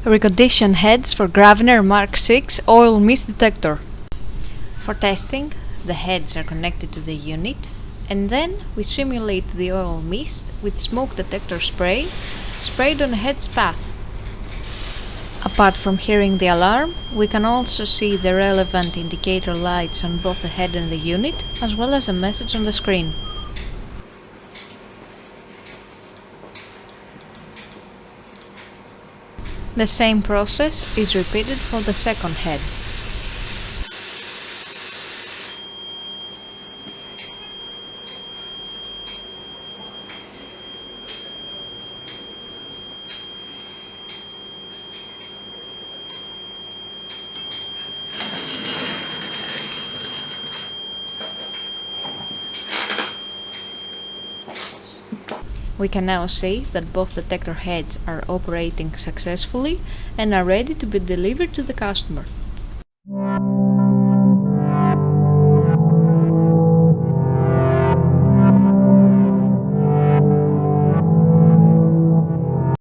Reconditioned heads for Gravner Mark 6 oil mist detector. For testing, the heads are connected to the unit, and then we simulate the oil mist with smoke detector spray sprayed on the head's path. Apart from hearing the alarm, we can also see the relevant indicator lights on both the head and the unit, as well as a message on the screen. The same process is repeated for the second head. We can now see that both detector heads are operating successfully and are ready to be delivered to the customer.